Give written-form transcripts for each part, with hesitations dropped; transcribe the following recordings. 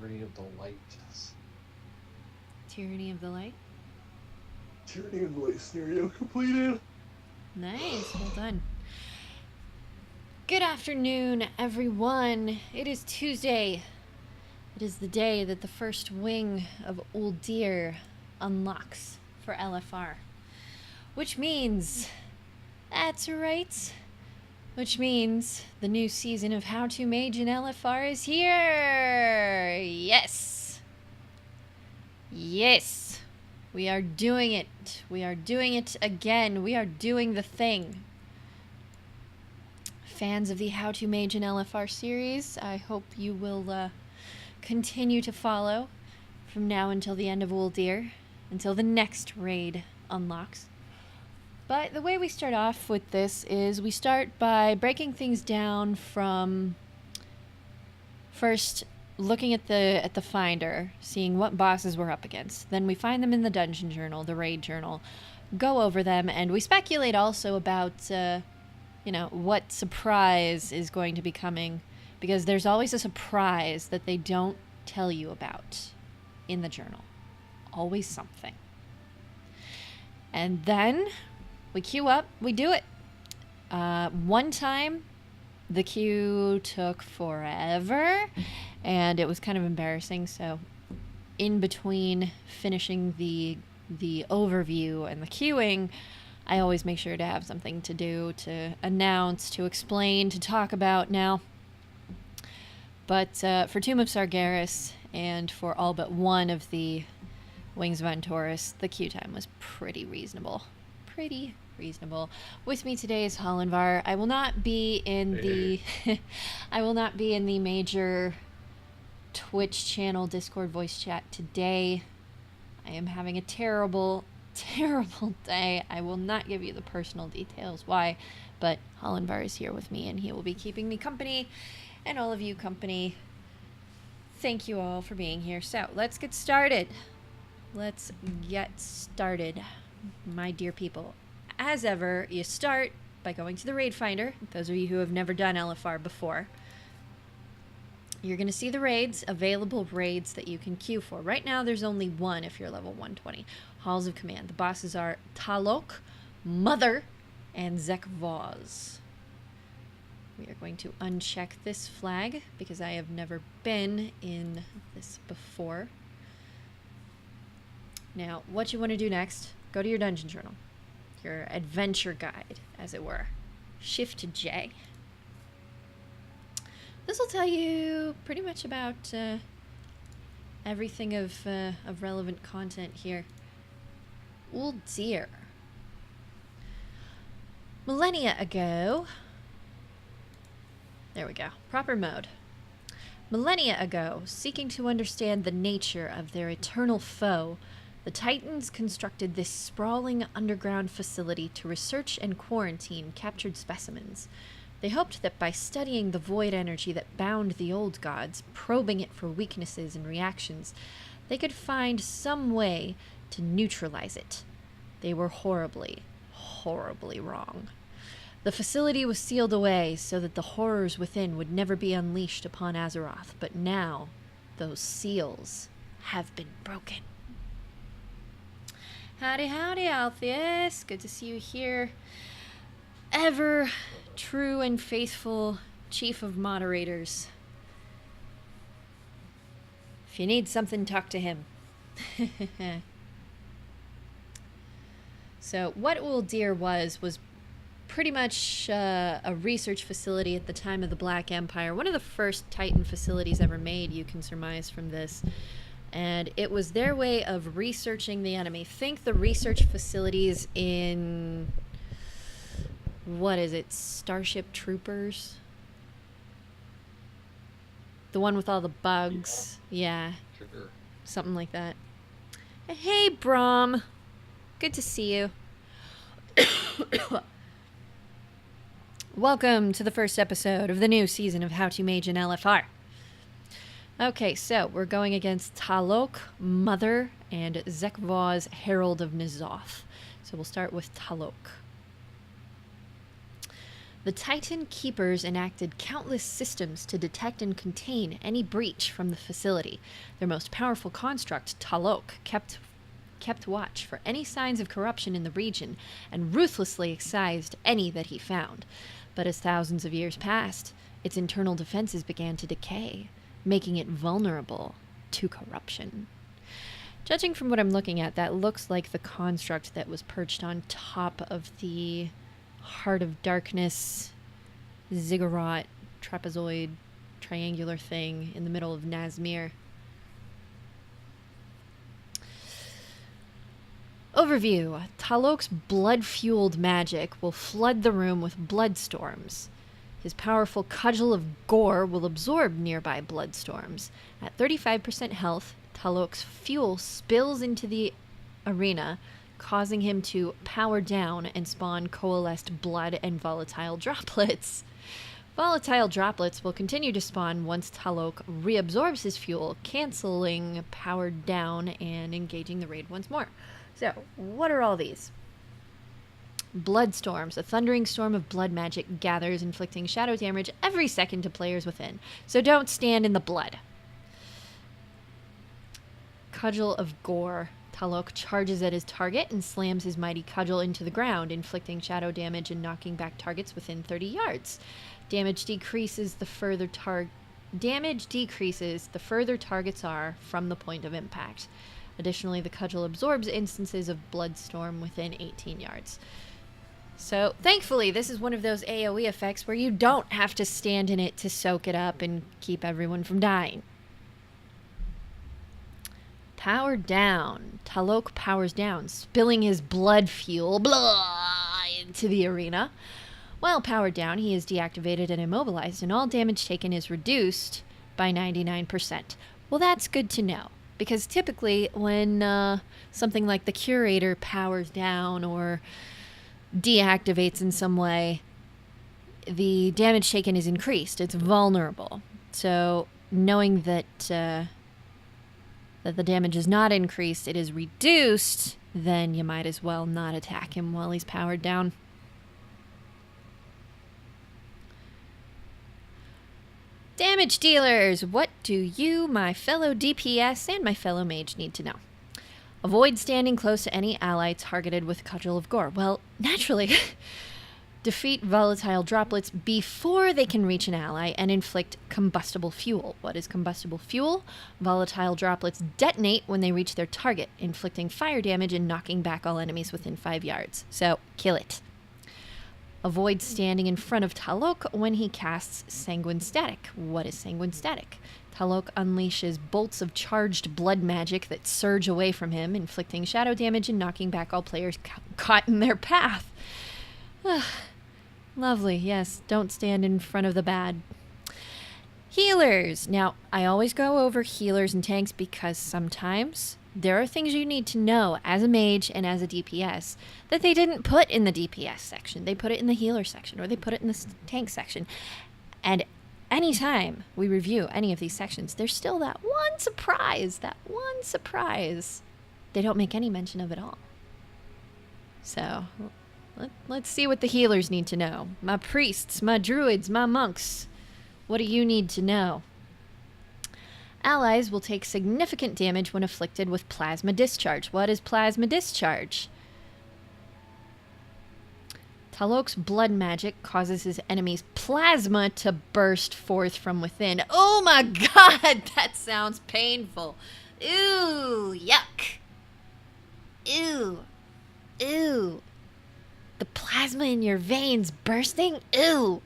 Tyranny of the Light. Tyranny of the Light? Tyranny of the Light scenario completed. Nice, well done. Good afternoon, everyone. It is Tuesday. It is the day that the first wing of Uldir unlocks for LFR. Which means, that's right, which means the new season of How to Mage in LFR is here! Yes! Yes! We are doing it. We are doing it again. We are doing the thing. Fans of the How to Mage in LFR series, I hope you will continue to follow from now until the end of Uldir, until the next raid unlocks. But the way we start off with this is we start by breaking things down from first looking at the finder, seeing what bosses we're up against. Then we find them in the dungeon journal, the raid journal, go over them, and we speculate also about, what surprise is going to be coming, because there's always a surprise that they don't tell you about in the journal. Always something. And then we queue up, we do it. One time, the queue took forever, and it was kind of embarrassing, so in between finishing the overview and the queuing, I always make sure to have something to do, to announce, to explain, to talk about now. But for Tomb of Sargeras and for all but one of the Wings of Antorus, the queue time was pretty reasonable. Pretty reasonable. With me today is Hollandvar. I will not be in the I will not be in the major Twitch channel Discord voice chat today. I am having a terrible day. I will not give you the personal details why, but Hollandvar is here with me and he will be keeping me company and all of you company. Thank you all for being here. So let's get started. Let's get started, my dear people. As ever, you start by going to the raid finder. Those of you who have never done LFR before, you're going to see the raids, available raids that you can queue for. Right now, there's only one if you're level 120. Halls of Command. The bosses are Talok, Mother, and zek'voz. We are going to uncheck this flag because I have never been in this before. Now, what you want to do next, go to your dungeon journal. Your adventure guide, as it were. Shift J. This will tell you pretty much about everything of relevant content here. Uldir. Millennia ago... There we go. Proper mode. Millennia ago, seeking to understand the nature of their eternal foe, the Titans constructed this sprawling underground facility to research and quarantine captured specimens. They hoped that by studying the void energy that bound the old gods, probing it for weaknesses and reactions, they could find some way to neutralize it. They were horribly, horribly wrong. The facility was sealed away so that the horrors within would never be unleashed upon Azeroth, but now those seals have been broken. Howdy, howdy, Altheus. Good to see you here. Ever true and faithful chief of moderators. If you need something, talk to him. So what Uldir was pretty much a research facility at the time of the Black Empire. One of the first Titan facilities ever made, you can surmise from this. And it was their way of researching the enemy. Think the research facilities in, what is it, Starship Troopers? The one with all the bugs. Yeah. Sure. Something like that. Hey, Brom. Good to see you. Welcome to the first episode of the new season of How to Mage in LFR. Okay, so we're going against Talok, Mother, and zek'voz, Herald of N'Zoth. So we'll start with Talok. The Titan Keepers enacted countless systems to detect and contain any breach from the facility. Their most powerful construct, Talok, kept watch for any signs of corruption in the region and ruthlessly excised any that he found. But as thousands of years passed, its internal defenses began to decay, making it vulnerable to corruption. Judging from what I'm looking at, that looks like the construct that was perched on top of the Heart of Darkness ziggurat trapezoid triangular thing in the middle of Nazmir. Overview. Talok's blood-fueled magic will flood the room with bloodstorms. His powerful cudgel of gore will absorb nearby bloodstorms. At 35% health, Talok's fuel spills into the arena, causing him to power down and spawn coalesced blood and volatile droplets. Volatile droplets will continue to spawn once Talok reabsorbs his fuel, canceling powered down and engaging the raid once more. So, what are all these? Bloodstorms. A thundering storm of blood magic gathers, inflicting shadow damage every second to players within. So don't stand in the blood. Cudgel of Gore. Talok charges at his target and slams his mighty cudgel into the ground, inflicting shadow damage and knocking back targets within 30 yards. Damage decreases the further targets are from the point of impact. Additionally, the cudgel absorbs instances of bloodstorm within 18 yards. So, thankfully, this is one of those AoE effects where you don't have to stand in it to soak it up and keep everyone from dying. Power down. Talok powers down, spilling his blood fuel into the arena. While powered down, he is deactivated and immobilized, and all damage taken is reduced by 99%. Well, that's good to know. Because typically when something like the Curator powers down or deactivates in some way, the damage taken is increased. It's vulnerable. So knowing that that the damage is not increased, it is reduced, then you might as well not attack him while he's powered down. Damage dealers! What do you, my fellow DPS, and my fellow mage need to know? Avoid standing close to any ally targeted with Cudgel of Gore. Well, naturally. Defeat volatile droplets before they can reach an ally and inflict combustible fuel. What is combustible fuel? Volatile droplets detonate when they reach their target, inflicting fire damage and knocking back all enemies within 5 yards. So, kill it. Avoid standing in front of Talok when he casts Sanguine Static. What is Sanguine Static? Talok unleashes bolts of charged blood magic that surge away from him, inflicting shadow damage and knocking back all players caught in their path. Lovely, yes, don't stand in front of the bad. Healers! Now, I always go over healers and tanks because sometimes there are things you need to know as a mage and as a DPS that they didn't put in the DPS section. They put it in the healer section, or they put it in the tank section. And anytime we review any of these sections, there's still that one surprise. They don't make any mention of it all. So, let's see what the healers need to know. My priests, my druids, my monks. What do you need to know? Allies will take significant damage when afflicted with Plasma Discharge. What is Plasma Discharge? Talok's blood magic causes his enemy's plasma to burst forth from within. Oh my god, that sounds painful. Ooh, yuck. Ew. The plasma in your veins bursting? Ew.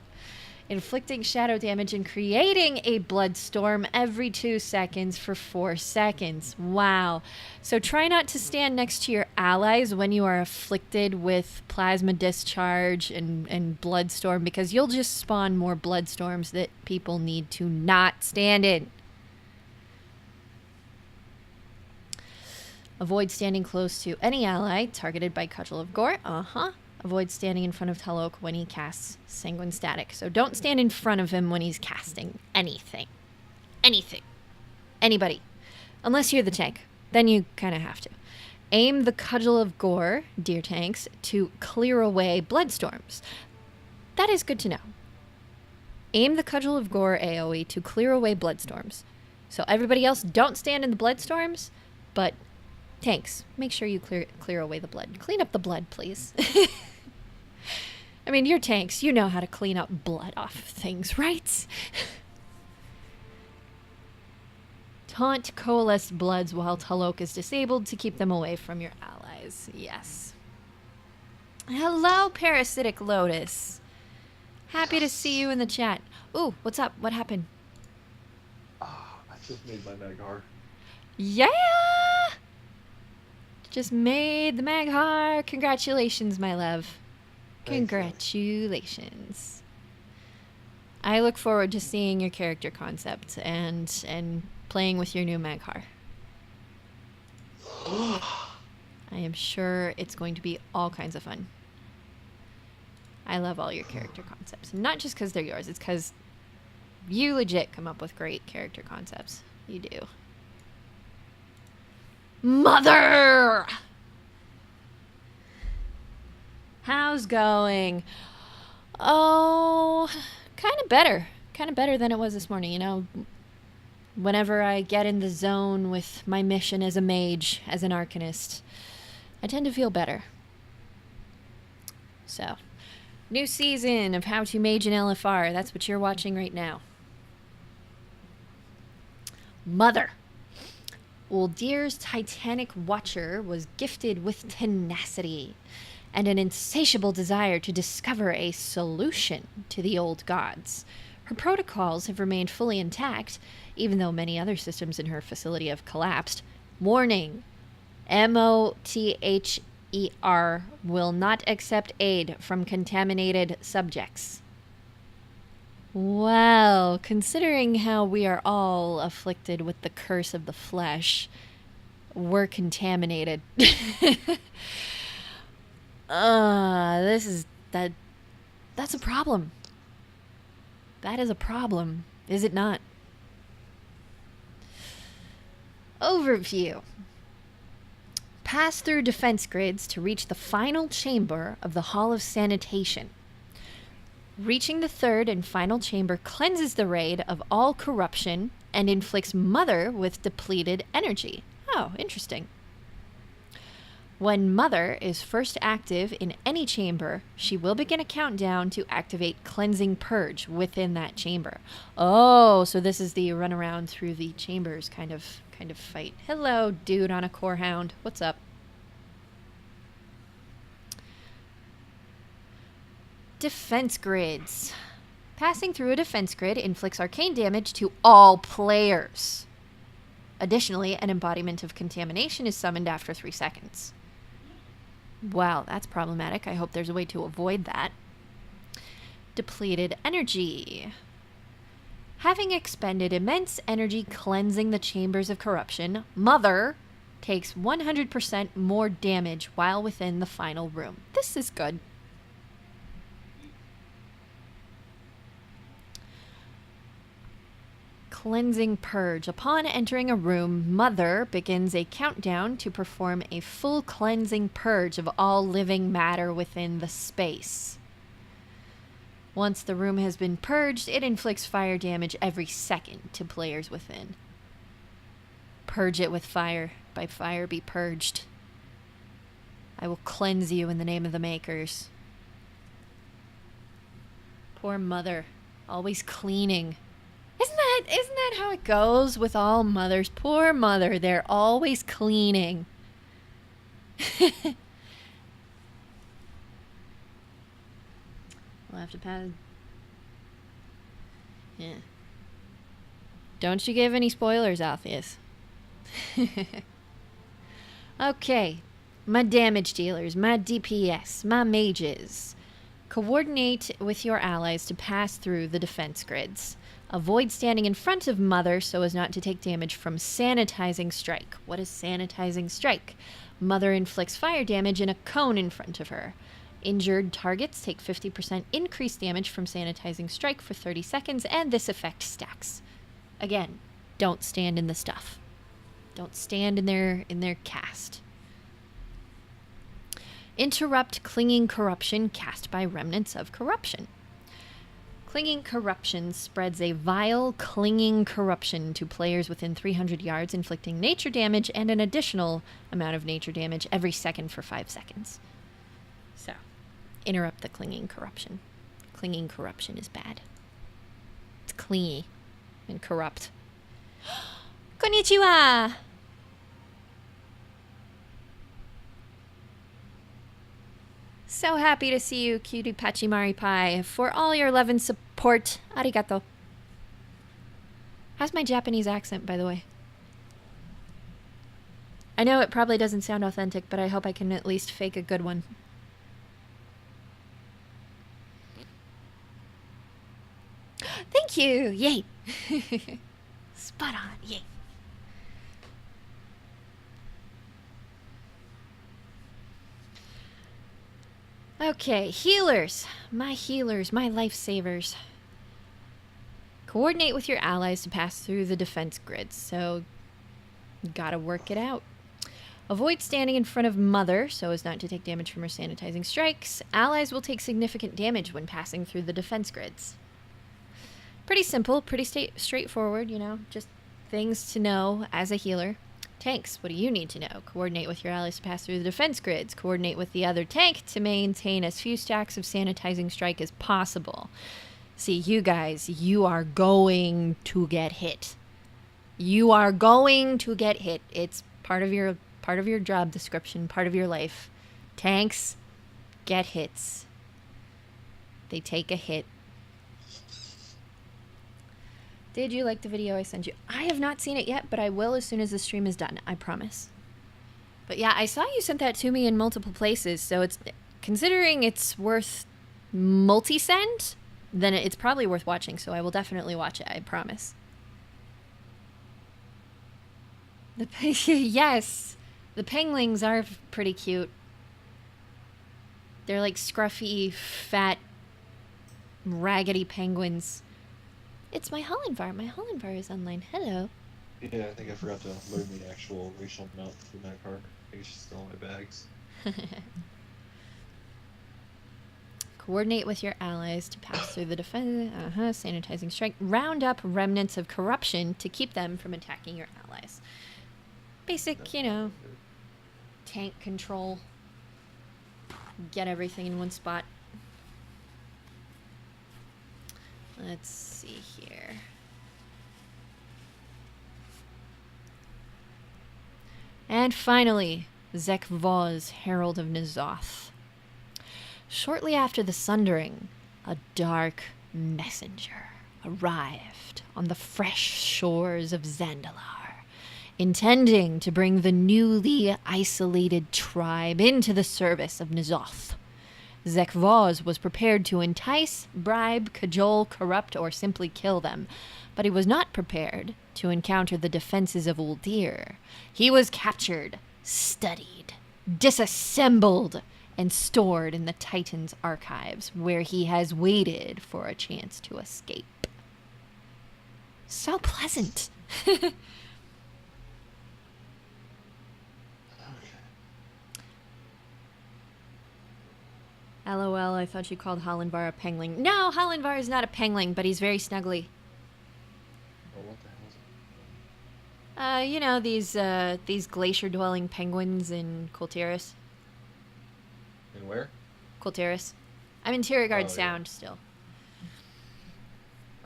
Inflicting shadow damage and creating a blood storm every 2 seconds for 4 seconds. Wow. So try not to stand next to your allies when you are afflicted with plasma discharge and blood storm, because you'll just spawn more blood storms that people need to not stand in. Avoid standing close to any ally targeted by Cudgel of Gore. Avoid standing in front of Talok when he casts Sanguine Static. So don't stand in front of him when he's casting anything. Anybody. Unless you're the tank. Then you kind of have to. Aim the Cudgel of Gore, dear tanks, to clear away bloodstorms. That is good to know. Aim the Cudgel of Gore AoE to clear away bloodstorms. So everybody else, don't stand in the bloodstorms, but tanks, make sure you clear away the blood. Clean up the blood, please. I mean, you're tanks. You know how to clean up blood off of things, right? Taunt coalesced bloods while Talok is disabled to keep them away from your allies. Yes. Hello, Parasitic Lotus. Happy to see you in the chat. Ooh, what's up? What happened? I just made my Maghar. Yeah! Just made the Maghar. Congratulations, my love. Congratulations. I look forward to seeing your character concept and playing with your new Maghar. I am sure it's going to be all kinds of fun. I love all your character concepts. Not just because they're yours, it's because you legit come up with great character concepts. You do. Mother! How's going? Oh, kind of better. Kind of better than it was this morning, you know. Whenever I get in the zone with my mission as a mage, as an arcanist, I tend to feel better. So, new season of How to Mage in LFR. That's what you're watching right now. Mother. Uldir's Titanic Watcher was gifted with tenacity and an insatiable desire to discover a solution to the old gods. Her protocols have remained fully intact, even though many other systems in her facility have collapsed. Warning. MOTHER will not accept aid from contaminated subjects. Well, considering how we are all afflicted with the curse of the flesh, we're contaminated. That's a problem. That is a problem, is it not? Overview. Pass through defense grids to reach the final chamber of the Hall of Sanitation. Reaching the third and final chamber cleanses the raid of all corruption and inflicts Mother with depleted energy. Oh, interesting. When Mother is first active in any chamber, she will begin a countdown to activate Cleansing Purge within that chamber. Oh, so this is the run around through the chambers kind of fight. Hello, dude on a core hound. What's up? Defense grids. Passing through a defense grid inflicts arcane damage to all players. Additionally, an embodiment of contamination is summoned after 3 seconds. Wow, that's problematic. I hope there's a way to avoid that. Depleted energy. Having expended immense energy cleansing the chambers of corruption, Mother takes 100% more damage while within the final room. This is good. Cleansing Purge. Upon entering a room, Mother begins a countdown to perform a full cleansing purge of all living matter within the space. Once the room has been purged, it inflicts fire damage every second to players within. Purge it with fire. By fire be purged. I will cleanse you in the name of the makers. Poor Mother. Always cleaning. Isn't that how it goes with all mothers? Poor Mother, they're always cleaning. We'll have to pass. Yeah. Don't you give any spoilers, Alpheus. Okay. My damage dealers, my DPS, my mages. Coordinate with your allies to pass through the defense grids. Avoid standing in front of Mother so as not to take damage from Sanitizing Strike. What is Sanitizing Strike? Mother inflicts fire damage in a cone in front of her. Injured targets take 50% increased damage from Sanitizing Strike for 30 seconds, and this effect stacks. Again, don't stand in the stuff. Don't stand in their cast. Interrupt clinging corruption cast by remnants of corruption. Clinging Corruption spreads a vile, clinging corruption to players within 300 yards, inflicting nature damage and an additional amount of nature damage every second for 5 seconds. So, interrupt the clinging corruption. Clinging corruption is bad. It's clingy and corrupt. Konnichiwa! So happy to see you, Cutie Pachimari Pie, for all your love and support. Arigato. How's my Japanese accent, by the way? I know it probably doesn't sound authentic, but I hope I can at least fake a good one. Thank you! Yay! Spot on, yay. Okay, healers, my lifesavers. Coordinate with your allies to pass through the defense grids, so gotta work it out. Avoid standing in front of Mother so as not to take damage from her sanitizing strikes. Allies will take significant damage when passing through the defense grids. Pretty simple, pretty straightforward, you know, just things to know as a healer. Tanks, what do you need to know? Coordinate with your allies to pass through the defense grids. Coordinate with the other tank to maintain as few stacks of sanitizing strike as possible. See, you guys, you are going to get hit. You are going to get hit. It's part of your job description, part of your life. Tanks get hits. They take a hit. Did you like the video I sent you? I have not seen it yet, but I will as soon as the stream is done. I promise. But yeah, I saw you sent that to me in multiple places, so it's considering it's worth multi-send, then it's probably worth watching, so I will definitely watch it, I promise. Yes, the penguins are pretty cute. They're like scruffy, fat, raggedy penguins. It's my Hollandvar. My Hollandvar is online. Hello. Yeah, I think I forgot to learn the actual racial mount for that card. I think it's just still in my bags. Coordinate with your allies to pass through the defense. Sanitizing strike. Round up remnants of corruption to keep them from attacking your allies. Basic, you know, tank control. Get everything in one spot. Let's see here. And finally, zek'voz, Herald of N'Zoth. Shortly after the Sundering, a dark messenger arrived on the fresh shores of Zandalar, intending to bring the newly isolated tribe into the service of N'Zoth. zek'voz was prepared to entice, bribe, cajole, corrupt, or simply kill them, but he was not prepared to encounter the defenses of Uldir. He was captured, studied, disassembled, and stored in the Titan's archives, where he has waited for a chance to escape. So pleasant. LOL, I thought you called Hollandvar a pengling. No, Hollandvar is not a pengling, but he's very snuggly. Oh, what the hell is it? You know, these glacier-dwelling penguins in Kultiris. In where? Kultiris. I'm in Tirigard Sound yeah. still.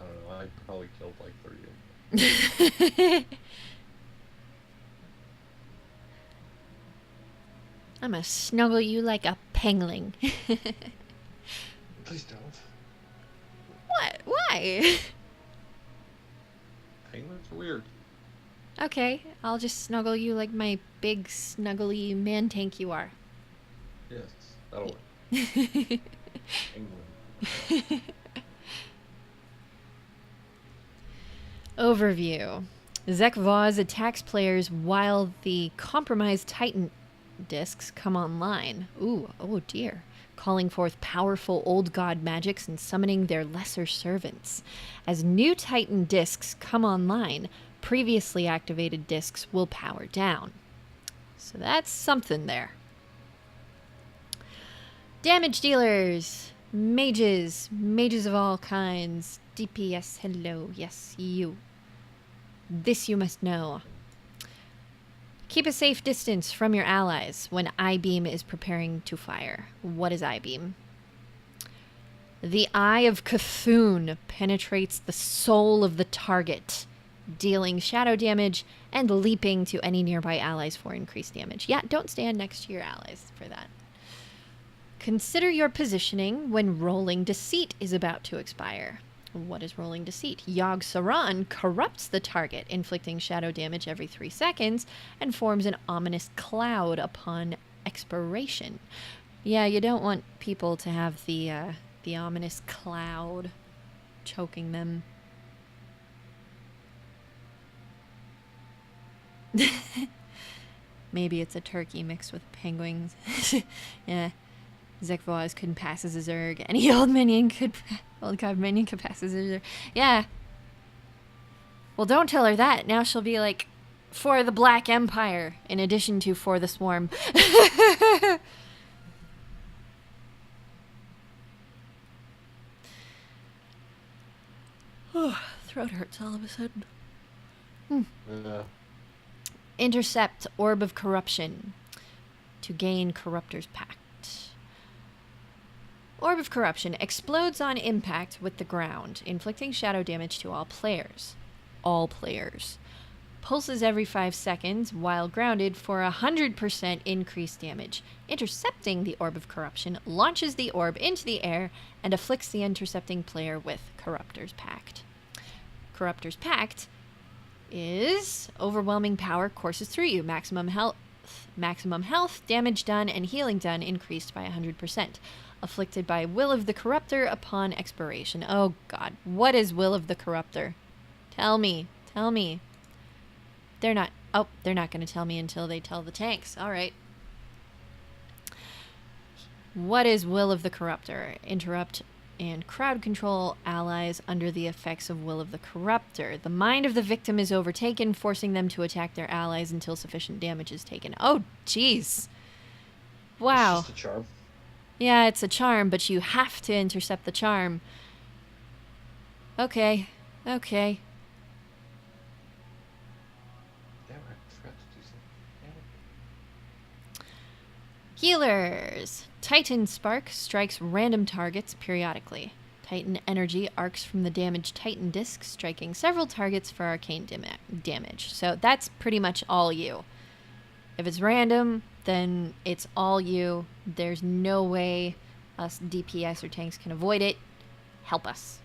I don't know, I probably killed like 30 of them. I'm gonna snuggle you like a pengling. Please don't. What? Why? Penguins are weird. Okay, I'll just snuggle you like my big, snuggly man tank you are. Yes, that'll work. Penguin. Overview. zek'voz attacks players while the compromised Titan discs come online. Ooh, oh dear. Calling forth powerful old god magics and summoning their lesser servants. As new Titan discs come online, previously activated discs will power down. So that's something there. Damage dealers. Mages. Mages of all kinds. DPS, hello. Yes, you. This you must know. Keep a safe distance from your allies when I-beam is preparing to fire. What is I-beam? The Eye of Cthulhu penetrates the soul of the target, dealing shadow damage and leaping to any nearby allies for increased damage. Yeah, don't stand next to your allies for that. Consider your positioning when Rolling Deceit is about to expire. What is Rolling Deceit? Yogg-Saron corrupts the target, inflicting shadow damage every 3 seconds, and forms an ominous cloud upon expiration. Yeah, you don't want people to have the ominous cloud choking them. Maybe it's a turkey mixed with penguins. Yeah. zek'voz couldn't pass as a Zerg. Any old god minion could pass as a Zerg. Yeah. Well, don't tell her that. Now she'll be like, for the Black Empire, in addition to for the Swarm. Throat hurts all of a sudden. Intercept Orb of Corruption to gain Corruptor's Pact. Orb of Corruption explodes on impact with the ground, inflicting shadow damage to all players. All players. Pulses every 5 seconds while grounded for 100% increased damage. Intercepting the Orb of Corruption launches the orb into the air and afflicts the intercepting player with Corruptor's Pact. Corruptor's Pact is overwhelming power courses through you. Maximum health, damage done, and healing done increased by 100%. Afflicted by Will of the Corruptor upon expiration. Oh god, what is Will of the Corruptor? Tell me. They're not going to tell me until they tell the tanks. Alright. What is Will of the Corruptor? Interrupt and crowd control allies under the effects of Will of the Corruptor. The mind of the victim is overtaken, forcing them to attack their allies until sufficient damage is taken. Oh, jeez. Wow. It's just a charm. Yeah, it's a charm, but you have to intercept the charm. Okay. Damn, I forgot to do something. Healers. Titan Spark strikes random targets periodically. Titan Energy arcs from the damaged Titan Disc, striking several targets for arcane damage. So that's pretty much all you. If it's random, then it's all you. There's no way us DPS or tanks can avoid it. Help us.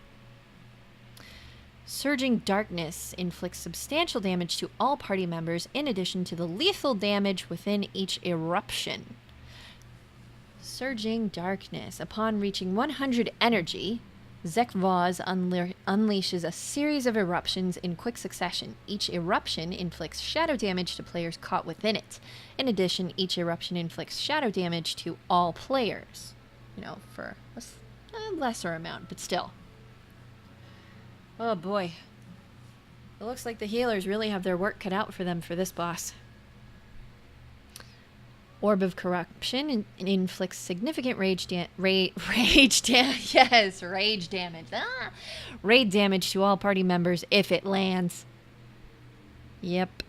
Surging Darkness inflicts substantial damage to all party members in addition to the lethal damage within each eruption. Surging Darkness. Upon reaching 100 energy, zek'voz unleashes a series of eruptions in quick succession. Each eruption inflicts shadow damage to players caught within it. In addition, each eruption inflicts shadow damage to all players. You know, for a lesser amount, but still. Oh boy. It looks like the healers really have their work cut out for them for this boss. Orb of Corruption inflicts significant rage damage. Yes, rage damage. Raid damage to all party members if it lands. Yep.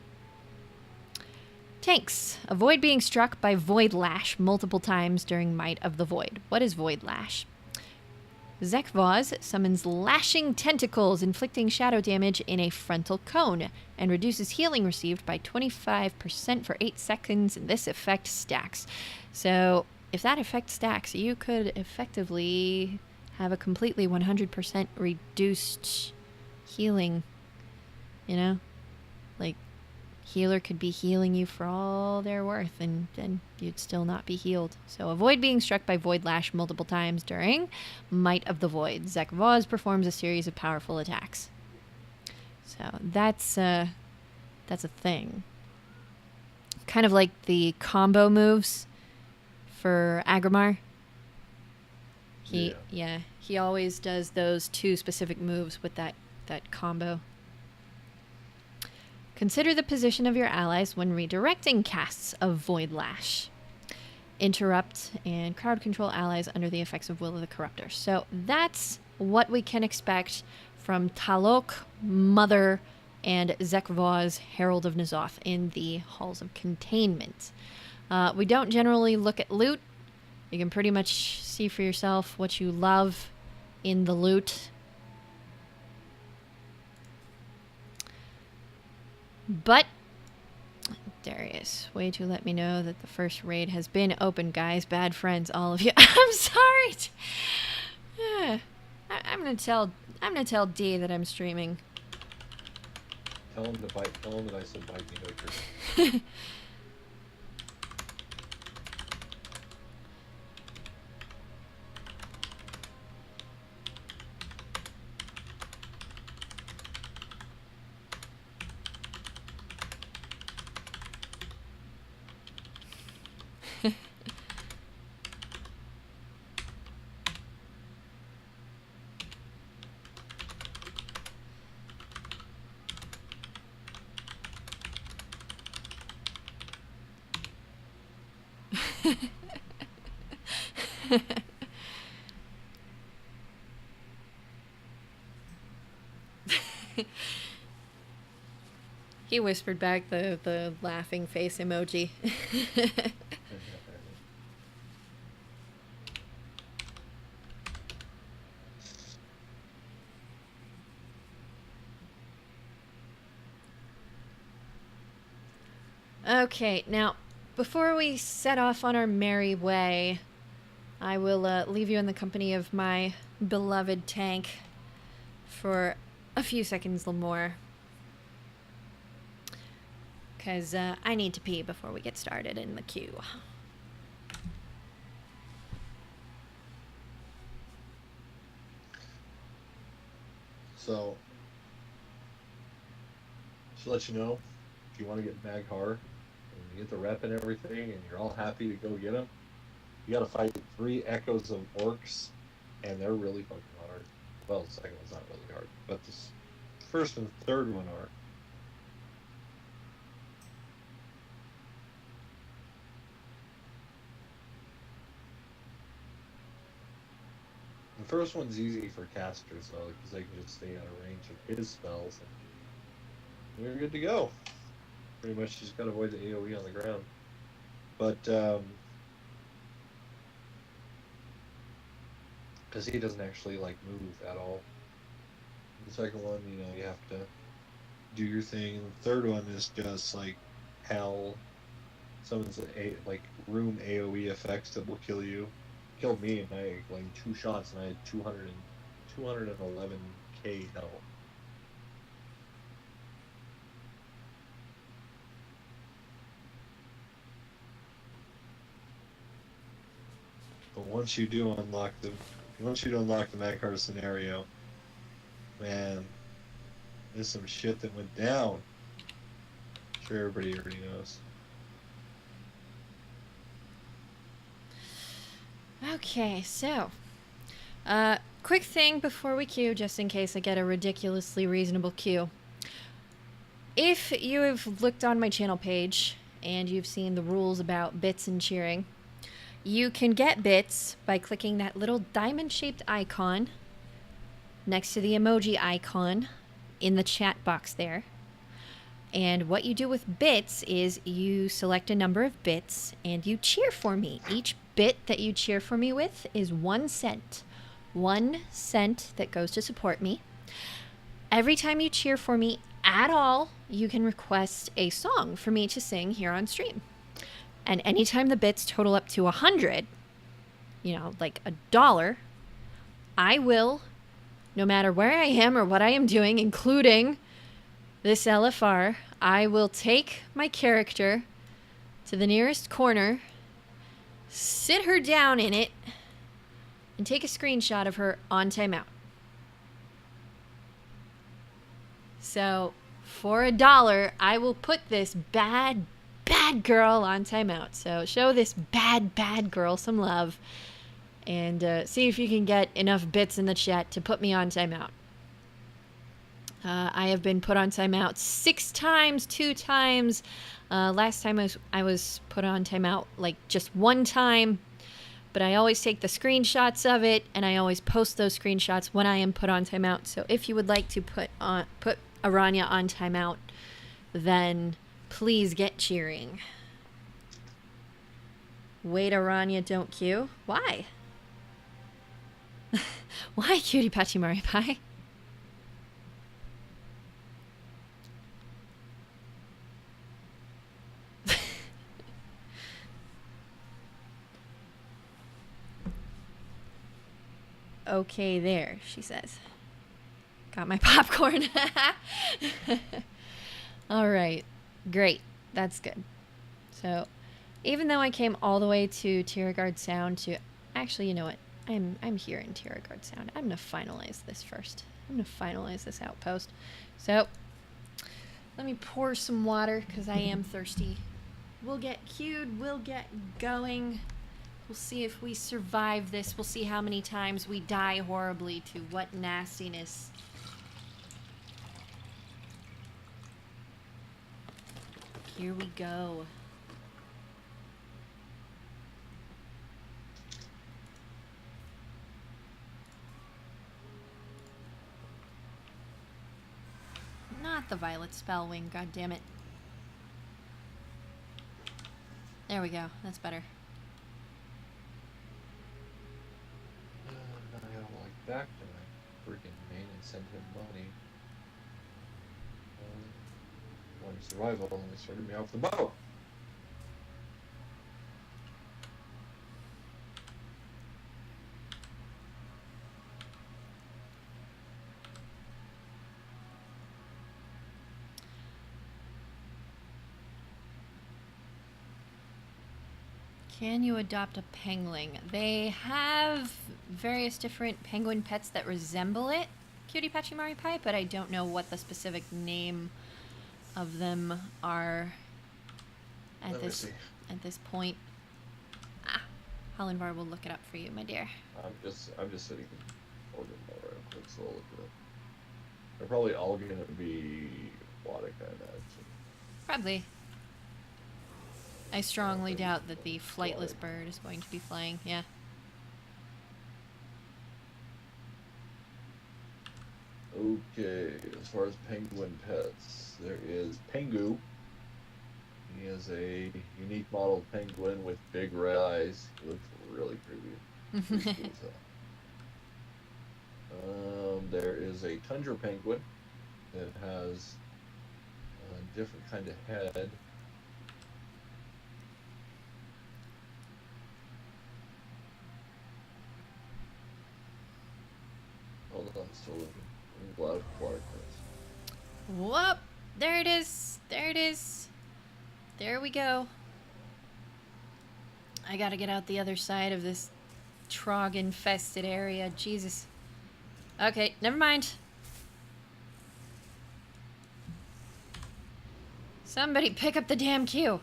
Tanks. Avoid being struck by Void Lash multiple times during Might of the Void. What is Void Lash? zek'voz summons lashing tentacles, inflicting shadow damage in a frontal cone, and reduces healing received by 25% for 8 seconds, and this effect stacks. So, if that effect stacks, you could effectively have a completely 100% reduced healing. You know? Like, healer could be healing you for all they're worth, and then you'd still not be healed. So avoid being struck by Void Lash multiple times during Might of the Void. zek'voz performs a series of powerful attacks. So that's a thing. Kind of like the combo moves for Agrimar. He always does those 2 specific moves with that combo. Consider the position of your allies when redirecting casts of Void Lash. interrupt and crowd control allies under the effects of Will of the Corruptor. So that's what we can expect from Talok, Mother, and zek'voz, Herald of N'Zoth, in the Halls of Containment. We don't generally look at loot. You can pretty much see for yourself what you love in the loot. But Darius, way to let me know that the first raid has been open, guys. Bad friends, all of you. I'm sorry. I'm gonna tell D that I'm streaming. Tell him to bite. Tell him that I said bite me, Doctor. He whispered back the laughing face emoji. Okay, now, before we set off on our merry way, I will leave you in the company of my beloved tank for a few seconds more. Because I need to pee before we get started in the queue. So, just to let you know, if you want to get Mag Har, and you get the rep and everything, and you're all happy to go get them, you got to fight 3 echoes of orcs, and they're really fucking hard. Well, the second one's not really hard, but the first and third one are. The first one's easy for casters, though, because they can just stay out of range of his spells, and you're good to go. Pretty much just gotta avoid the AoE on the ground. But, because he doesn't actually, like, move at all. The second one, you know, you have to do your thing. And the third one is just, like, hell. Summons, like, room AoE effects that will kill you. Killed me, and I, like, 2 shots, and I had 211k health. But once you do unlock the Mag Har scenario, man, there's some shit that went down. I'm sure everybody already knows. Okay, so, quick thing before we queue, just in case I get a ridiculously reasonable queue. If you have looked on my channel page and you've seen the rules about bits and cheering, you can get bits by clicking that little diamond-shaped icon next to the emoji icon in the chat box there. And what you do with bits is you select a number of bits and you cheer for me. Each bit that you cheer for me with is 1 cent. 1 cent that goes to support me. Every time you cheer for me at all, you can request a song for me to sing here on stream. And anytime the bits total up to 100, you know, like $1, I will, no matter where I am or what I am doing, including this LFR, I will take my character to the nearest corner, sit her down in it, and take a screenshot of her on timeout. So, for $1, I will put this bad girl on timeout. So, show this bad girl some love, and see if you can get enough bits in the chat to put me on timeout. I have been put on timeout 6 times, 2 times. Last time I was put on timeout like just 1 time. But I always take the screenshots of it, and I always post those screenshots when I am put on timeout. So if you would like to put Aranya on timeout, then please get cheering. Wait, Aranya, don't queue. Why? Why, Cutie Patchy Mari Pie? Okay, there, she says. Got my popcorn. All right, great. That's good. So, even though I came all the way to Tiergard Sound to... Actually, you know what? I'm here in Tiergard Sound. I'm going to finalize this first. I'm going to finalize this outpost. So, let me pour some water because I am thirsty. We'll get queued. We'll get going. We'll see if we survive this. We'll see how many times we die horribly to what nastiness. Here we go. Not the violet spellwing, god damn it. There we go. That's better. I gotta walk back to my freaking main and send him money. One survival, and they started me off the boat. Can you adopt a penguin? They have various different penguin pets that resemble it, Cutie Patchy Mari Pie, but I don't know what the specific name of them are at this point. Ah, Hollandvar will look it up for you, my dear. I'm just sitting holding more real quick, so I'll look it up. They're probably all gonna be aquatic, I imagine. Probably. I strongly doubt that the flightless bird is going to be flying, yeah. Okay, as far as penguin pets, there is Pengu. He is a unique model penguin with big red eyes. He looks really creepy. There is a tundra penguin that has a different kind of head. Hold on, still looking. A lot of water pets. Whoop! There it is. There it is. There we go. I gotta get out the other side of this trog-infested area. Jesus. Okay, never mind. Somebody pick up the damn queue.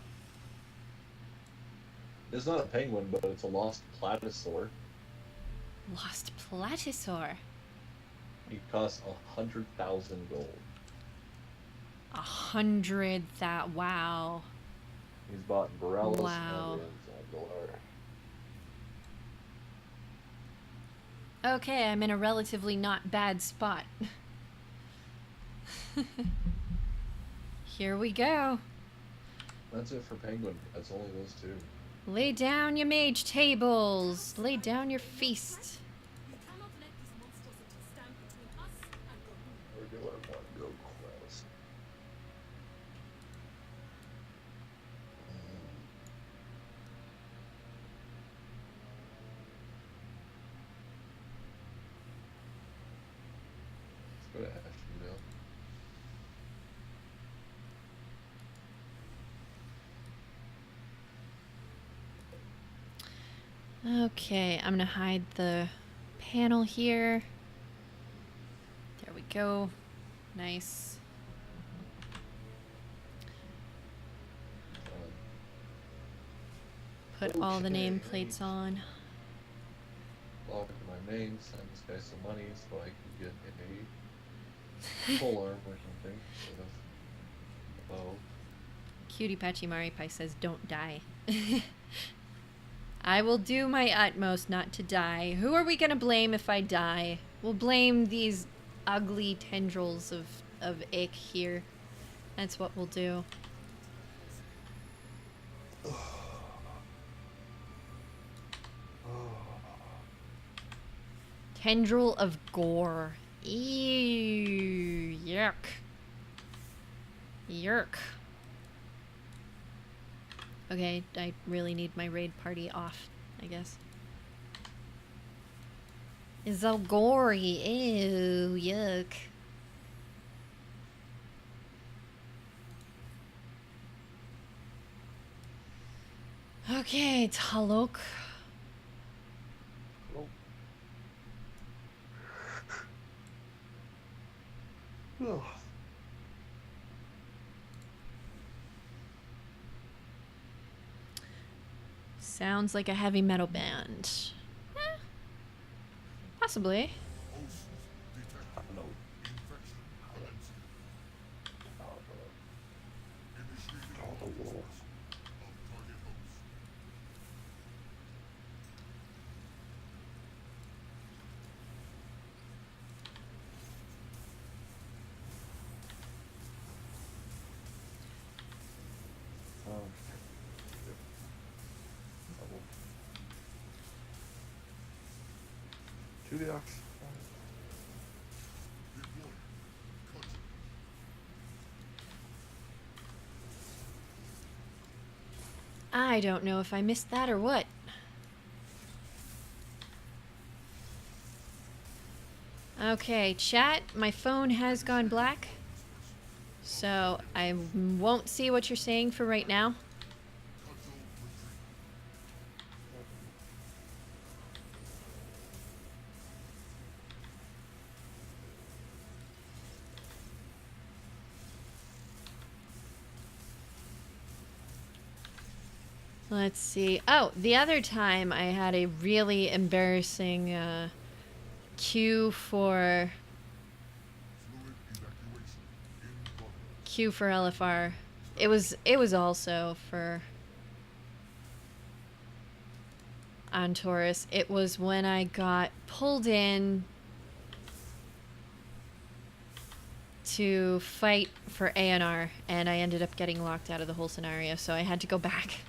It's not a penguin, but it's a lost platysaur. Lost platysaur. He costs 100,000 gold. 100,000. Wow. He's bought in Borellis wow. and in Zaldolar. Okay, I'm in a relatively not bad spot. Here we go. That's it for penguin. That's only those two. Lay down your mage tables. Lay down your feast. Where do I want to go, Quest? Let's go to Ashtonville. Okay, I'm gonna hide the panel here. There we go. Nice. Put all the nameplates on. Log into my main, send this guy some money so I can get full arm or something. Instead of bow. Cutie Patchy Mari Pie says, don't die. I will do my utmost not to die. Who are we gonna blame if I die? We'll blame these ugly tendrils of ick here. That's what we'll do. Tendril of gore. Ew. Yuck. Yerk. Okay, I really need my raid party off, I guess. It's so gory. Ew, yuck. Okay, Talok. Oh. Sounds like a heavy metal band. Possibly. To the ox. I don't know if I missed that or what. Okay, chat, my phone has gone black, so I won't see what you're saying for right now. Let's see. Oh, the other time I had a really embarrassing queue for LFR. It was also for on Taurus. It was when I got pulled in to fight for ANR, and I ended up getting locked out of the whole scenario, so I had to go back.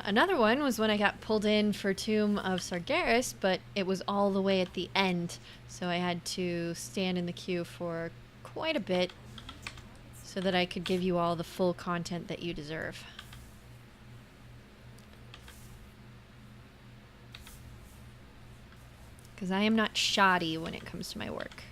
Another one was when I got pulled in for Tomb of Sargeras, but it was all the way at the end, so I had to stand in the queue for quite a bit so that I could give you all the full content that you deserve. Because I am not shoddy when it comes to my work.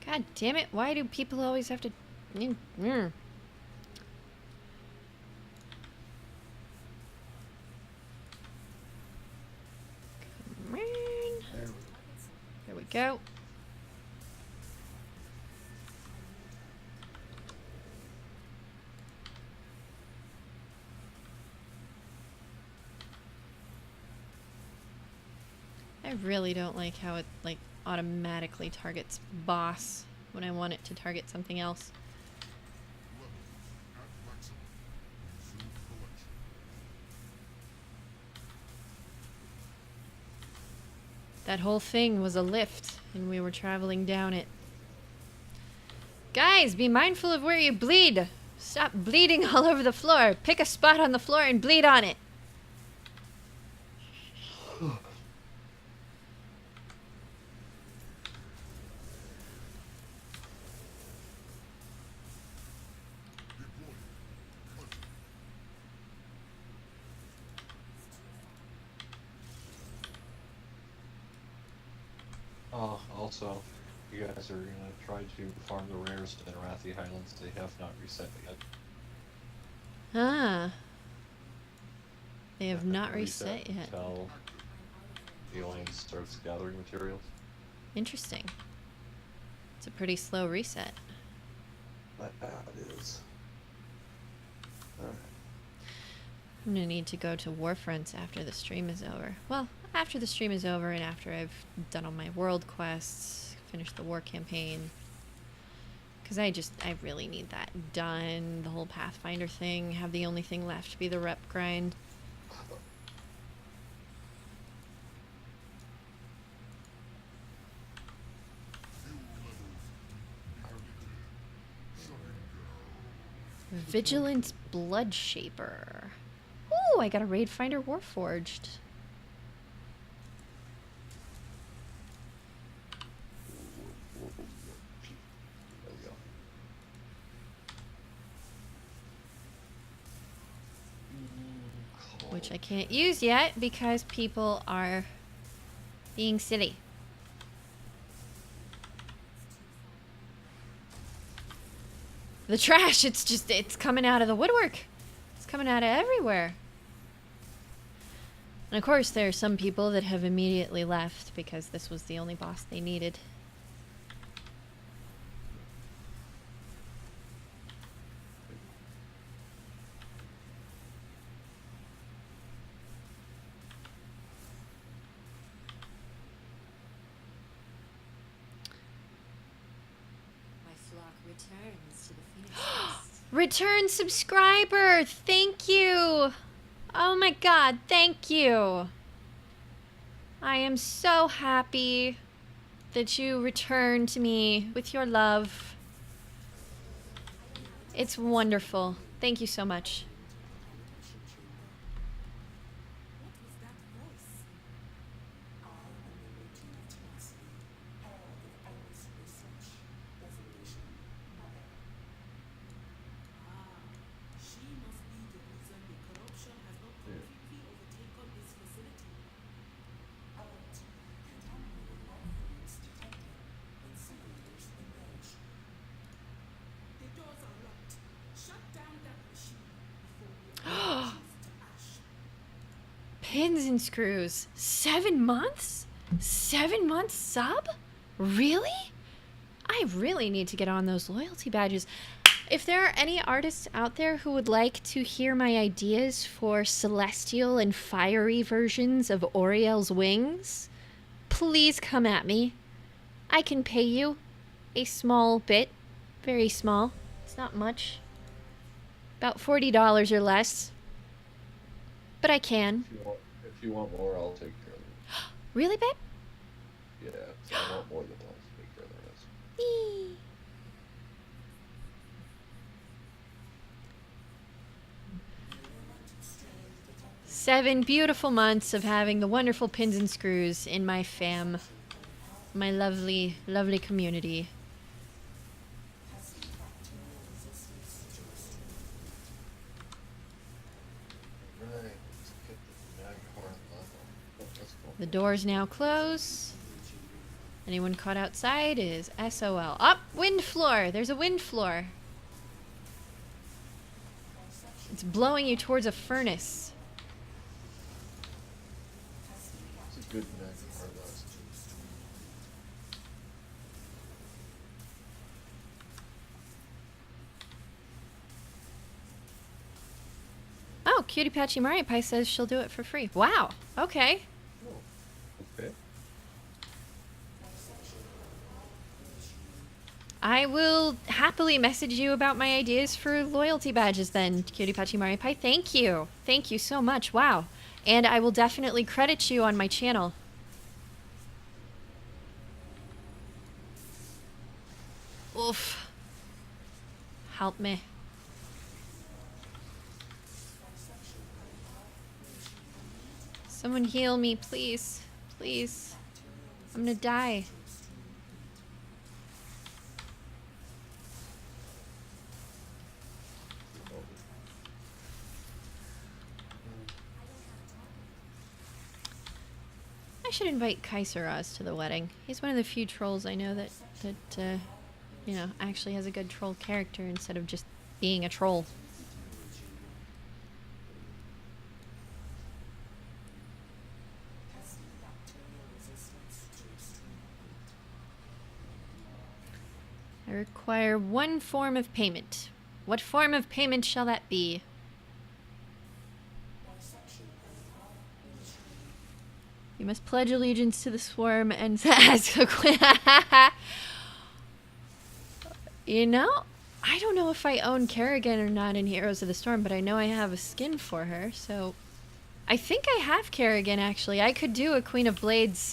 God damn it, why do people always have to... Come on. There we go. I really don't like how it, like, automatically targets boss when I want it to target something else. That whole thing was a lift, and we were traveling down it. Guys, be mindful of where you bleed. Stop bleeding all over the floor. Pick a spot on the floor and bleed on it. Also, you guys are gonna try to farm the rares in Arathi Highlands. They have not reset yet. Ah. They have not reset yet. Until the alliance starts gathering materials. Interesting. It's a pretty slow reset. It is. Alright. I'm gonna need to go to Warfronts after the stream is over. Well, after the stream is over and after I've done all my world quests, finished the war campaign. Because I really need that done. The whole Pathfinder thing. Have the only thing left be the rep grind. Vigilance Bloodshaper. Ooh, I got a Raid Finder Warforged. There we go. Which I can't use yet because people are being silly. The trash, it's coming out of the woodwork. It's coming out of everywhere. And of course, there are some people that have immediately left because this was the only boss they needed. Returns to the Phoenix. Return subscriber! Thank you! Oh my god, thank you! I am so happy that you returned to me with your love. It's wonderful. Thank you so much. Pins and screws. 7 months? 7 months sub? Really? I really need to get on those loyalty badges. If there are any artists out there who would like to hear my ideas for celestial and fiery versions of Oriel's wings, please come at me. I can pay you a small bit. Very small. It's not much. About $40 or less. But I can. If you want more, I'll take care of it. Really, babe? Yeah, if I want more than I'll take care of the rest. Eee. Seven beautiful months of having the wonderful pins and screws in my fam. My lovely, lovely community. The doors now close. Anyone caught outside is SOL. Up! Wind floor! There's a wind floor. It's blowing you towards a furnace. It's a good Magmar last. Oh, Cutie Patchy Mario Pie says she'll do it for free. Wow. Okay. Okay. I will happily message you about my ideas for loyalty badges then, Cutie Patchy Mario Pie. Thank you. Thank you so much. Wow. And I will definitely credit you on my channel. Oof. Help me. Someone heal me, please. Please. I'm gonna die. I should invite Kaiseraz to the wedding. He's one of the few trolls I know that you know, actually has a good troll character instead of just being a troll. require one form of payment. What form of payment shall that be? You must pledge allegiance to the swarm and ask a queen. You know, I don't know if I own Kerrigan or not in Heroes of the Storm, but I know I have a skin for her, so I think I have Kerrigan actually. I could do a Queen of Blades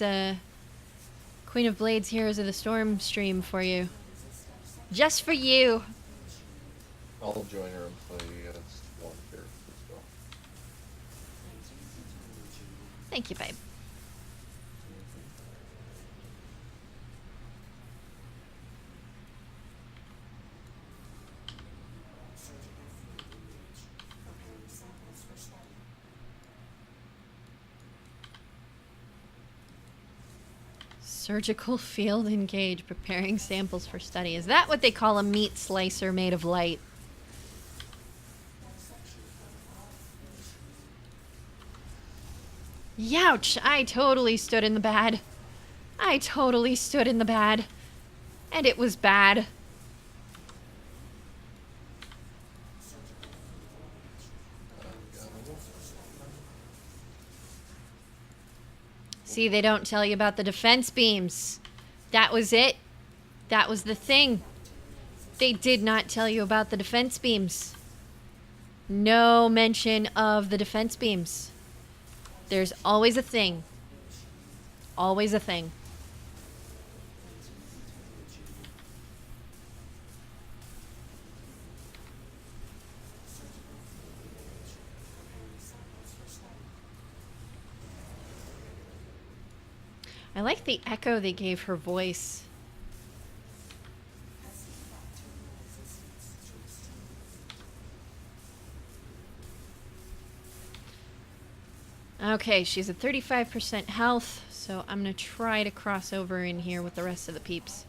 Heroes of the Storm stream for you. Just for you. I'll join her and play as one character as well. Thank you, babe. Surgical field engage, preparing samples for study. Is that what they call a meat slicer made of light? Youch! I totally stood in the bad. I totally stood in the bad. And it was bad. See, they don't tell you about the defense beams. That was it. That was the thing. They did not tell you about the defense beams. No mention of the defense beams. There's always a thing. Always a thing. I like the echo they gave her voice. Okay, she's at 35% health, so I'm gonna try to cross over in here with the rest of the peeps.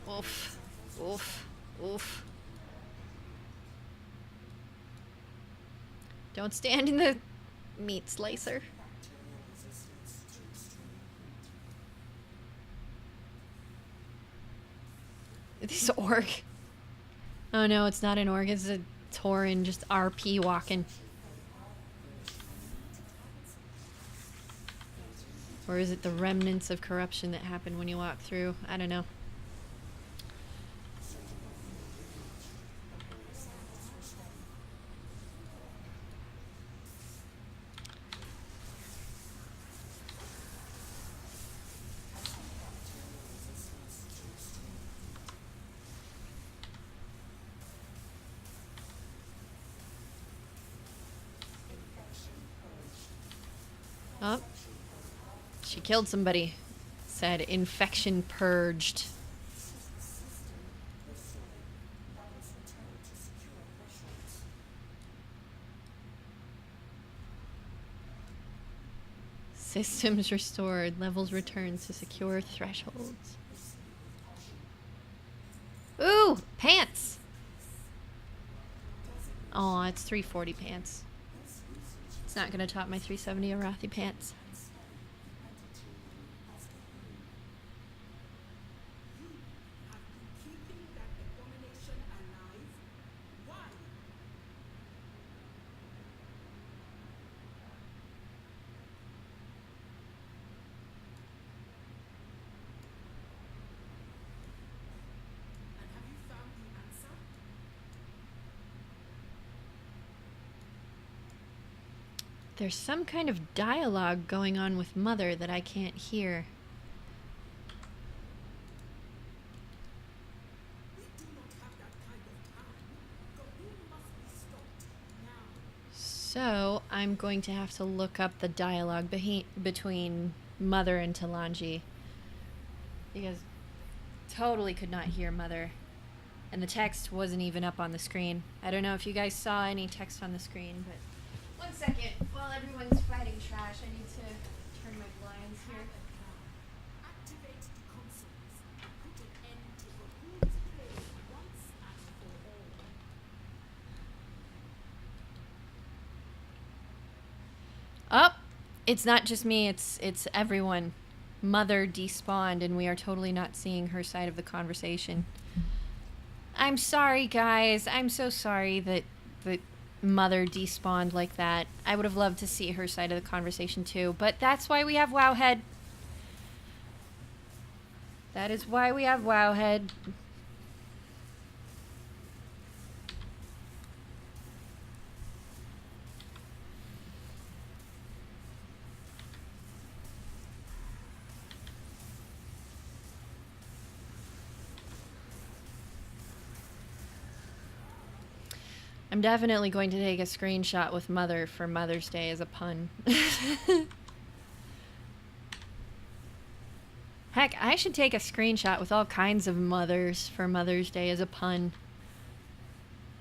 Oof. Oof. Oof. Don't stand in the meat slicer. This orc. Oh no, it's not an orc, it's a Tauren just RP walking. Or is it the remnants of corruption that happen when you walk through? I don't know. Oh, she killed somebody. Said infection purged. Systems restored. Levels returned to secure thresholds. Ooh, pants. Oh, it's 340 pants. It's not gonna top my 370 Arathi pants. There's some kind of dialogue going on with Mother that I can't hear. So, I'm going to have to look up the dialogue between Mother and Talanji. Because totally could not hear Mother. And the text wasn't even up on the screen. I don't know if you guys saw any text on the screen, but... One second, while everyone's fighting trash, I need to turn my blinds here. Activate the consoles and put an end to the rules play once and for all. Oh, it's not just me, it's everyone. Mother despawned, and we are totally not seeing her side of the conversation. I'm sorry, guys. I'm so sorry that Mother despawned like that. I would have loved to see her side of the conversation too, but that's why we have Wowhead. That is why we have Wowhead. I'm definitely going to take a screenshot with Mother for Mother's Day as a pun. Heck, I should take a screenshot with all kinds of mothers for Mother's Day as a pun.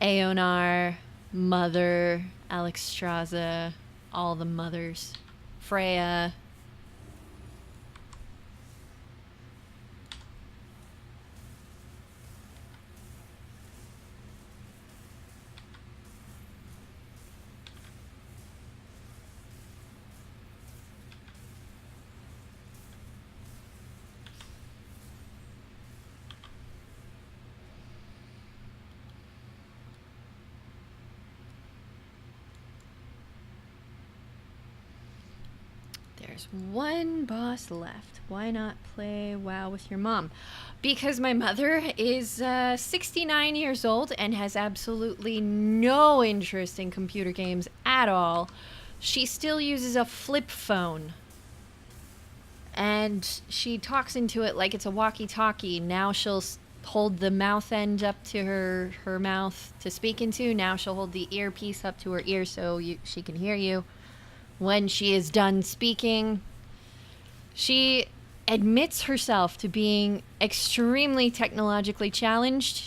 Aonar, Mother, Alexstrasza, all the mothers. Freya. There's one boss left. Why not play WoW with your mom? Because my mother is 69 years old and has absolutely no interest in computer games at all. She still uses a flip phone. And she talks into it like it's a walkie-talkie. Now she'll hold the mouth end up to her mouth to speak into. Now she'll hold the earpiece up to her ear so she can hear you. When she is done speaking, she admits herself to being extremely technologically challenged.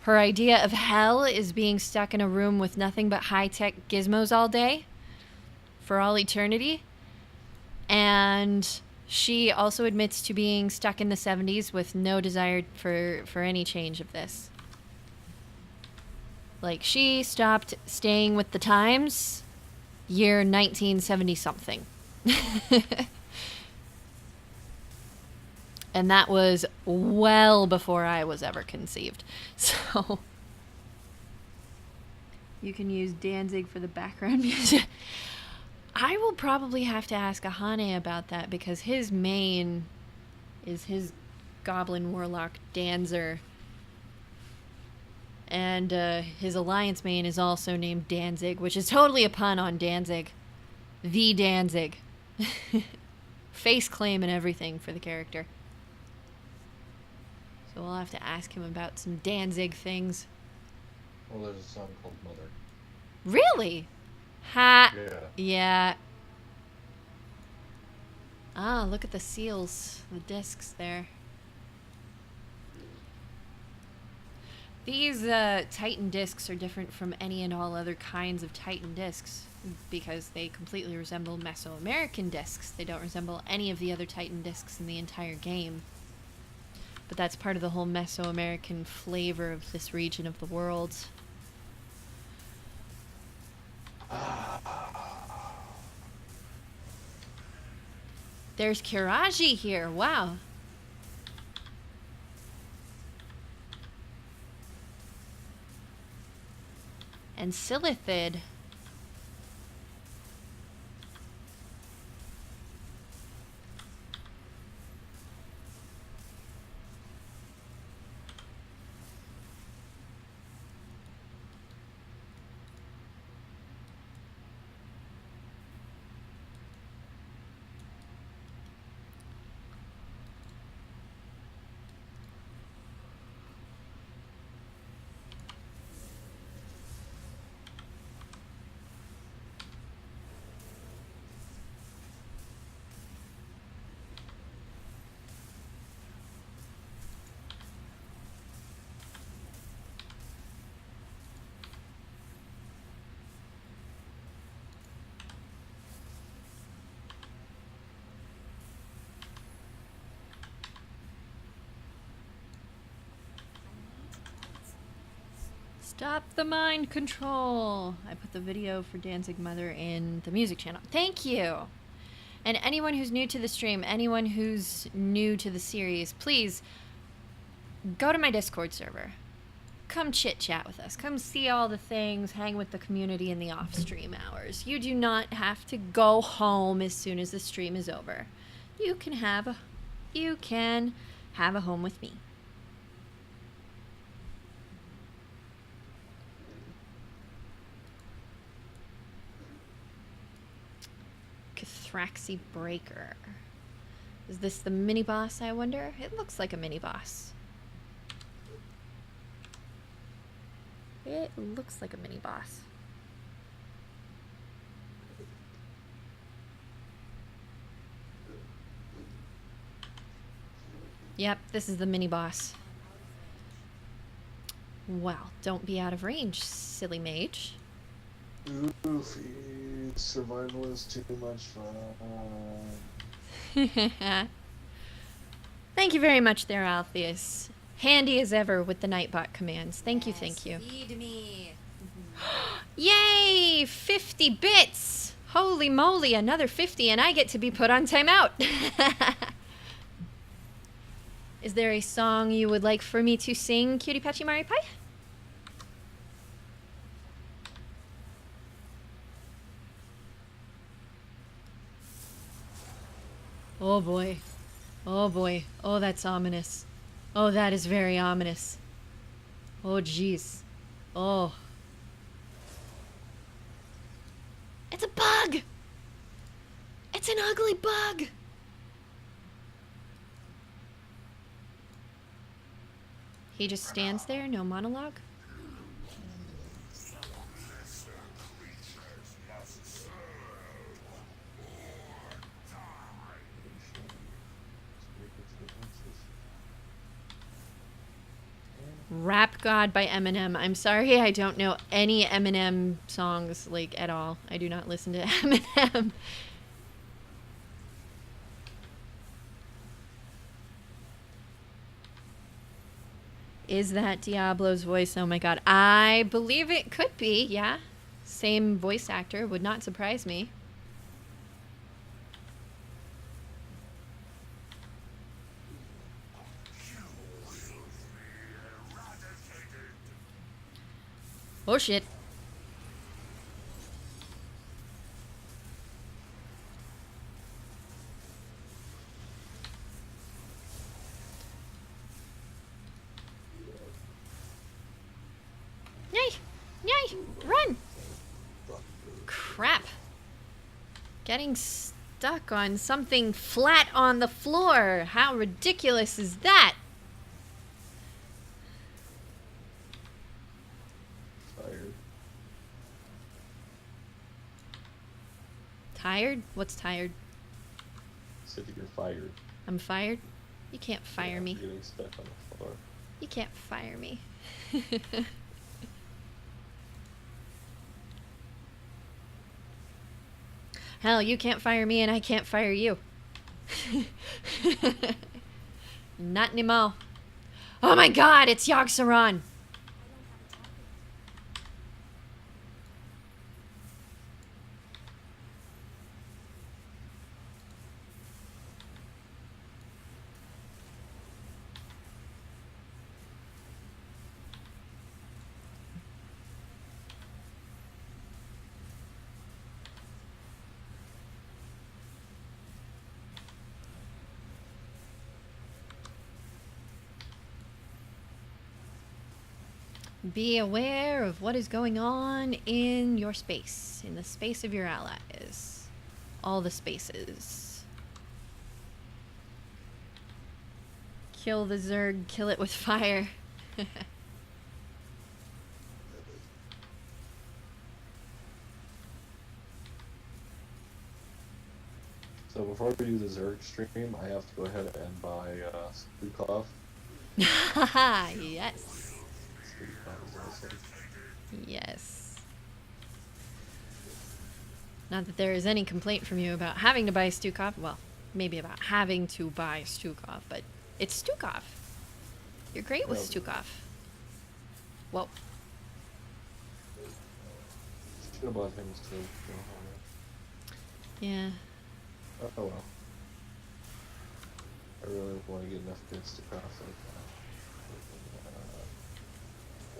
Her idea of hell is being stuck in a room with nothing but high-tech gizmos all day for all eternity. And she also admits to being stuck in the 70s with no desire for any change of this. Like, she stopped staying with the times year 1970 something. And that was well before I was ever conceived. So you can use Danzig for the background music. I will probably have to ask Ahane about that because his main is his Goblin Warlock Danzer. And his Alliance main is also named Danzig, which is totally a pun on Danzig. The Danzig. Face claim and everything for the character. So we'll have to ask him about some Danzig things. Well, there's a song called Mother. Really? Ha! Yeah. Yeah. Ah, look at the seals, the discs there. These Titan discs are different from any and all other kinds of Titan discs because they completely resemble Mesoamerican discs. They don't resemble any of the other Titan discs in the entire game. But that's part of the whole Mesoamerican flavor of this region of the world. There's Kiraji here. Wow. And Silithid. Stop the mind control. I put the video for Dancing Mother in the music channel. Thank you. And anyone who's new to the stream, anyone who's new to the series, please go to my Discord server. Come chit chat with us. Come see all the things, hang with the community in the off stream hours. You do not have to go home as soon as the stream is over. You can have a home with me. Cathraxy Breaker. Is this the mini boss, I wonder? It looks like a mini boss. It looks like a mini boss. Yep, this is the mini boss. Well, don't be out of range, silly mage. Oof, survival is too much fun. Thank you very much there, Alpheus. Handy as ever with the Nightbot commands. Thank you, thank you. Feed me. Yay! 50 bits! Holy moly, another 50 and I get to be put on timeout. Is there a song you would like for me to sing, Cutie Patchy Mari Pie? Oh boy. Oh boy. Oh, that's ominous. Oh, that is very ominous. Oh, jeez. Oh. It's a bug! It's an ugly bug! He just stands there, no monologue? Rap God by Eminem. I'm sorry, I don't know any Eminem songs, like, at all. I do not listen to Eminem. Is that Diablo's voice? Oh my god. I believe it could be, yeah. Same voice actor, would not surprise me. Oh shit. Yay! Yay! Run! Crap. Getting stuck on something flat on the floor. How ridiculous is that? Tired? What's tired? Said you're fired. I'm fired? You can't fire me. You're getting stuck on the floor. You can't fire me. Hell, you can't fire me and I can't fire you. Not anymore. Oh my god, it's Yogg-Saron. Be aware of what is going on in your space, in the space of your allies. All the spaces. Kill the Zerg, kill it with fire. So before we do the Zerg stream, I have to go ahead and buy Stukov. Haha, yes. Yes. Not that there is any complaint from you about having to buy Stukov. Well, maybe about having to buy Stukov, but it's Stukov. You're great with Stukov. Whoa. Should have bought him still. Yeah. Oh well. I really want to get enough bits to craft like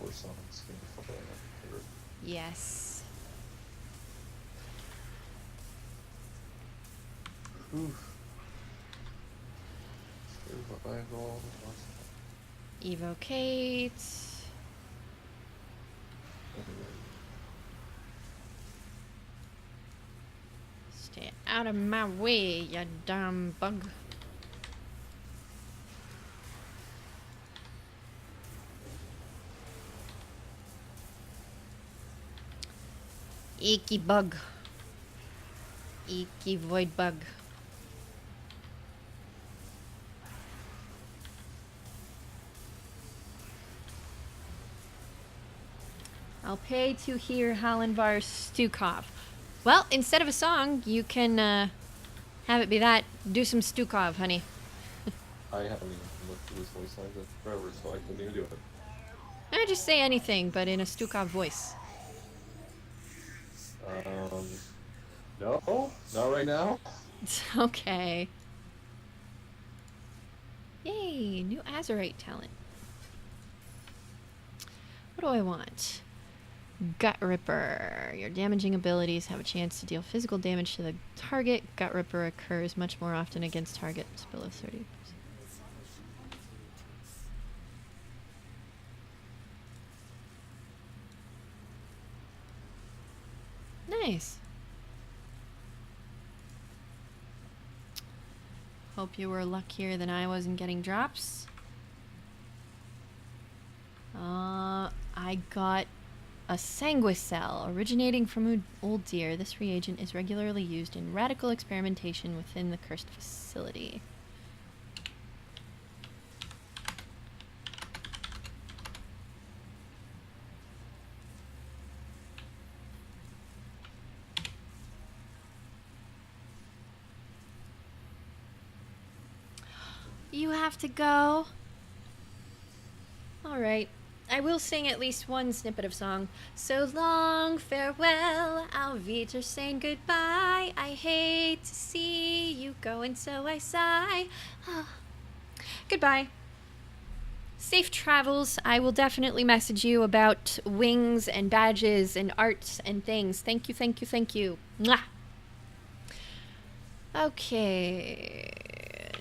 or something skin for Yes. Oof. Survival. Evocate. Stay out of my way, you dumb bug. Icky bug. Icky void bug. I'll pay to hear Hallenvar Stukov. Well, instead of a song, you can have it be that. Do some Stukov, honey. I haven't even looked at his voice lines in forever, so I couldn't even do it. Just say anything, but in a Stukov voice. No, not right now. Okay. Yay, new Azurite talent. What do I want? Gut Ripper. Your damaging abilities have a chance to deal physical damage to the target. Gut Ripper occurs much more often against targets below 30%. Nice. Hope you were luckier than I was in getting drops. I got a sanguicell originating from Uldir. This reagent is regularly used in radical experimentation within the cursed facility. You have to go. All right. I will sing at least one snippet of song. So long, farewell, auf Wiedersehen, goodbye. I hate to see you go, and so I sigh. Goodbye. Safe travels. I will definitely message you about wings and badges and arts and things. Thank you, thank you, thank you. Mwah. Okay.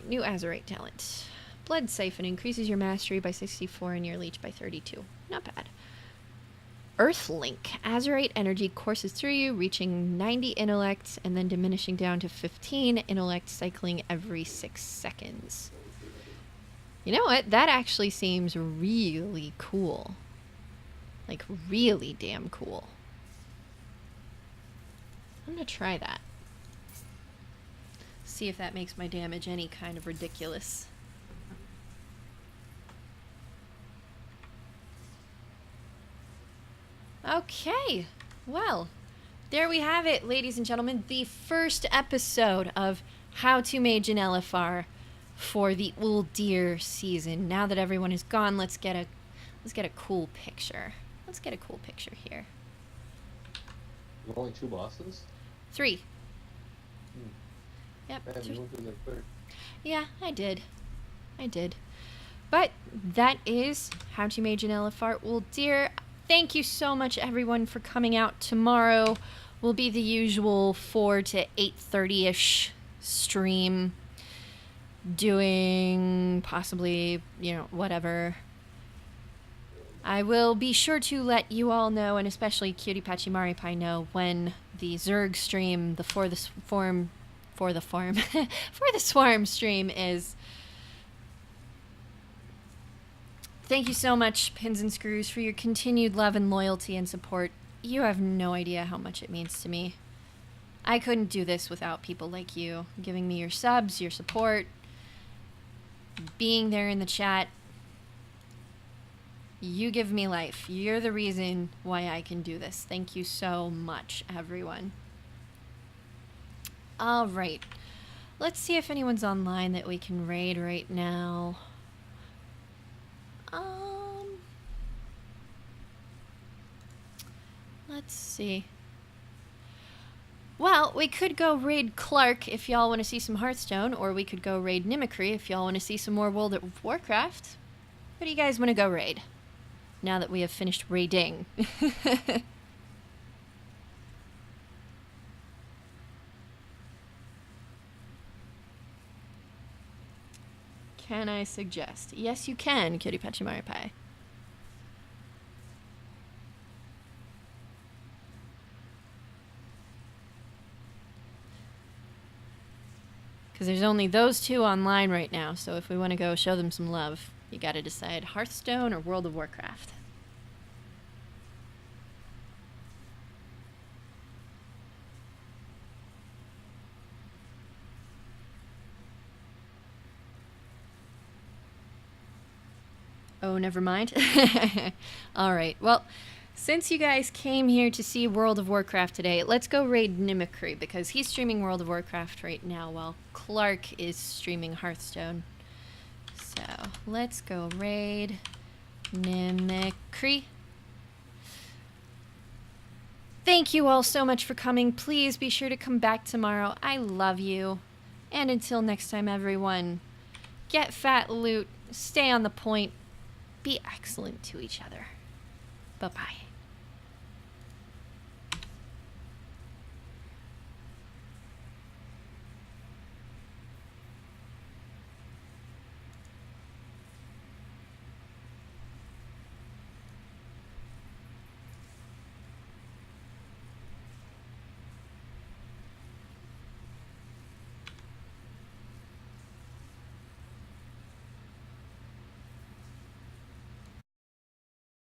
New Azurite talent. Blood Siphon increases your mastery by 64 and your leech by 32. Not bad. Earthlink. Azurite energy courses through you, reaching 90 intellect and then diminishing down to 15 intellect, cycling every 6 seconds. You know what? That actually seems really cool. Like, really damn cool. I'm gonna try that. See if that makes my damage any kind of ridiculous. Okay, well, there we have it, ladies and gentlemen. The first episode of How to Mage an LFR for the Uldir season. Now that everyone is gone, let's get a cool picture. Let's get a cool picture here. Only 2 bosses? 3. Yep. Man, you went through that quick. Yeah, I did. But that is How to Mage an LFR Uldir. Thank you so much, everyone, for coming out. Tomorrow will be the usual 4 to 8:30-ish stream. Doing possibly, whatever. I will be sure to let you all know, and especially Cutie Patchy Maripai know, when the Zerg stream, for the Swarm stream is. Thank you so much, Pins and Screws, for your continued love and loyalty and support. You have no idea how much it means to me. I couldn't do this without people like you, giving me your subs, your support, being there in the chat. You give me life. You're the reason why I can do this. Thank you so much, everyone. All right. Let's see if anyone's online that we can raid right now. Let's see. Well, we could go raid Clark if y'all want to see some Hearthstone, or we could go raid Mimicry if y'all want to see some more World of Warcraft. What do you guys want to go raid? Now that we have finished raiding. Can I suggest? Yes, you can, Cutie Patchy Mario Pie. Because there's only those two online right now, so if we want to go show them some love, you gotta decide Hearthstone or World of Warcraft. Oh, never mind. Alright, well, since you guys came here to see World of Warcraft today, let's go raid Mimicry, because he's streaming World of Warcraft right now while Clark is streaming Hearthstone. So, let's go raid Mimicry. Thank you all so much for coming. Please be sure to come back tomorrow. I love you. And until next time, everyone, get fat loot, stay on the point, be excellent to each other. Bye-bye.